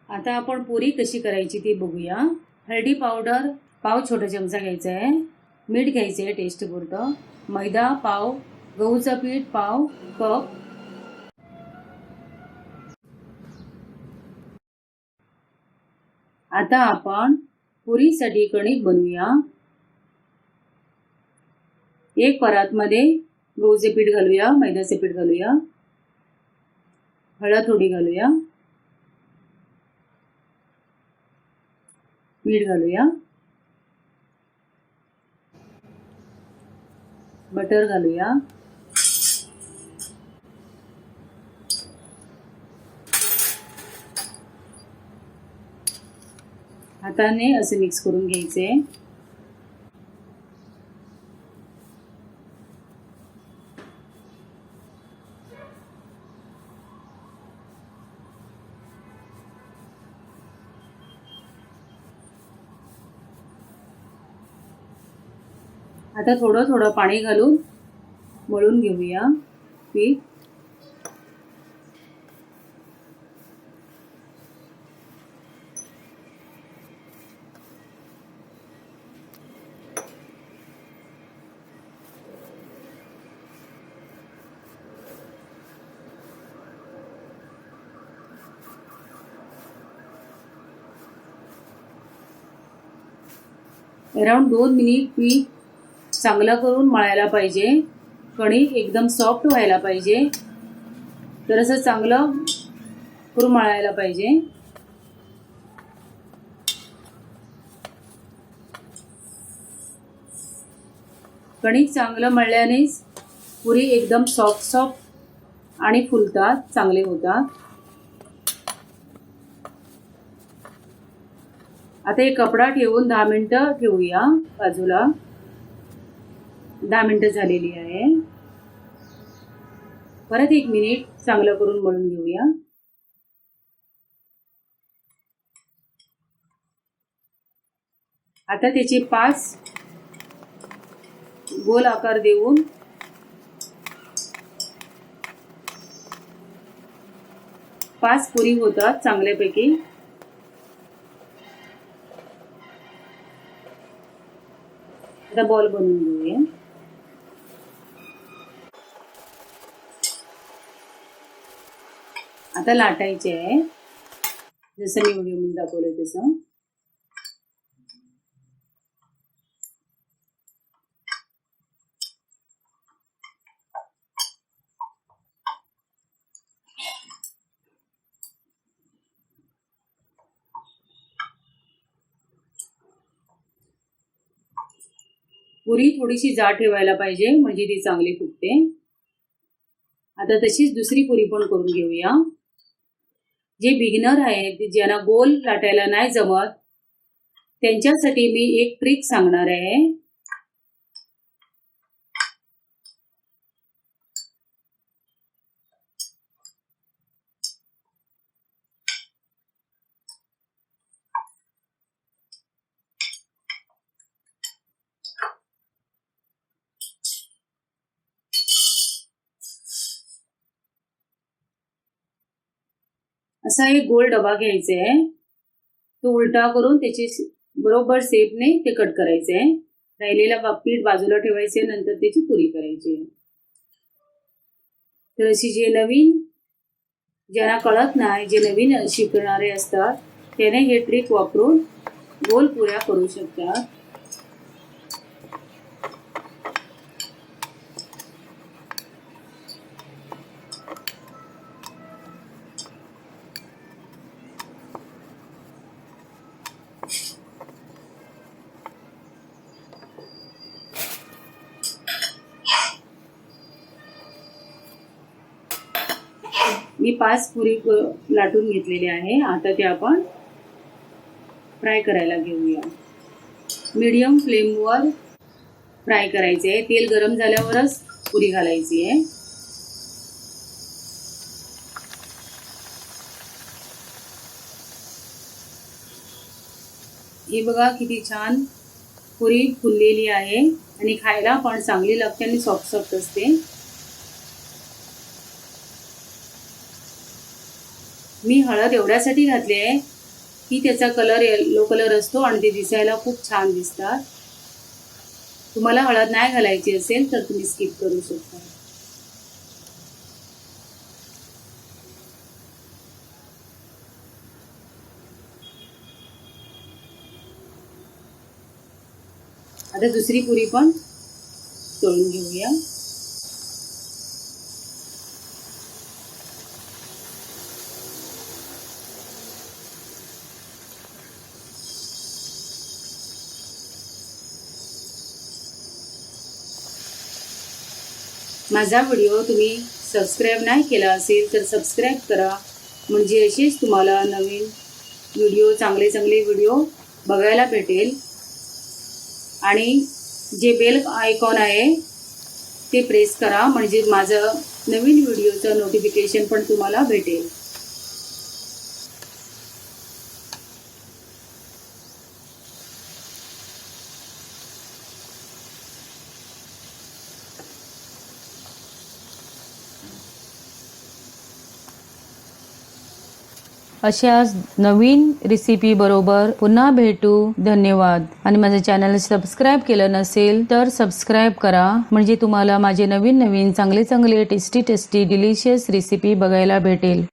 आता आपण पुरी कशी करायची ती बघूया। हळदी पावडर पाव छोटा चमचा घ्यायचा आहे, मीठ घ्यायचे आहे टेस्ट पुरतं, मैदा पाव, गहूचं पीठ पाव कप, आता आपण पुरीसाठी कणिक बनवूया। एक परातमध्ये गहूचे पीठ घालूया, मैद्याचे पीठ घालूया, हळद थोडी घालूया, मीठ घालूया, बटर घालूया, हाताने असे मिक्स करून घ्यायचे। आता थोडं थोडं पाणी घालून मळून घेऊया पीठ। अराउंड 2 मिनिट पीठ चांगलं करून मळायला पाहिजे। कणिक एकदम सॉफ्ट व्हायला पाहिजे, तर असं चांगलं करून मळायला पाहिजे। कणिक चांगलं मळल्यानेच पुरी एकदम सॉफ्ट आणि फुलतात, चांगले होतात। आता एक कपडा ठेवून 10 मिनिटं ठेवूया बाजूला। 10 मिनिटं झालेली आहे। परत 1 मिनिट चांगलं करून मळून घेऊया। आता त्याचे 5 गोल आकार देऊन पाच पुरी होतात चांगल्यापैकी। आता बॉल बनवून घेऊया। आता लाटायचे आहे, जसं मी व्हिडिओमध्ये दाखवलं तसं। पुरी थोडीशी जाड ठेवायला पाहिजे, म्हणजे ती चांगली फुगते। आता तशीच दुसरी पुरी पण करून घेऊया। जे बिगिनर आहेत, ज्यांना गोल लाटायला नाही जमत, त्यांच्यासाठी मी एक ट्रिक सांगणार आहे। असा एक गोल डबा घ्यायचा आहे, तो उलटा करून त्याची बरोबर शेपने ते कट करायचे आहे। राहिलेला पीठ बाजूला ठेवायचे, नंतर त्याची पुरी करायची। तर अशी जे नवीन, ज्यांना कळत नाही, जे नवीन शिकणारे असतात, त्याने हे ट्रिक वापरून गोल पुऱ्या करू शकतात। मी 5 पुरी लाटून घेतलेली आहे। आता ते आपण फ्राय करायला घेऊया। मीडियम फ्लेमवर फ्राय करायचे आहे। तेल गरम झाल्यावरच पुरी घालायची आहे। ही बघा किती छान पुरी फुललेली आहे आणि खायला पण चांगली लागते आणि सॉफ्ट सॉफ्ट असते। मी हळद एवढ्यासाठी घातली आहे की त्याचा कलर येलो कलर असतो आणि ते दिसायला खूप छान दिसतात. तुम्हाला हळद नाही घालायची असेल तर तुम्ही स्किप करू शकता. आता दुसरी पुरी पण तळून घेऊया. माझा व्हिडिओ तुम्ही सबस्क्राईब नाही केला असेल तर सबस्क्राईब करा, म्हणजे असेच तुम्हाला नवीन व्हिडिओ चांगले व्हिडिओ बघायला भेटेल. आणि जे बेल आयकॉन आहे ते प्रेस करा, म्हणजे माझं नवीन व्हिडिओचं नोटिफिकेशन पण तुम्हाला भेटेल. अशाच नवीन रेसिपी बरोबर पुन्हा भेटू. धन्यवाद. आणि माझे चॅनल सबस्क्राईब केलं नसेल तर सबस्क्राईब करा, म्हणजे तुम्हाला माझे नवीन चांगले टेस्टी डिलिशियस रेसिपी बघायला भेटेल.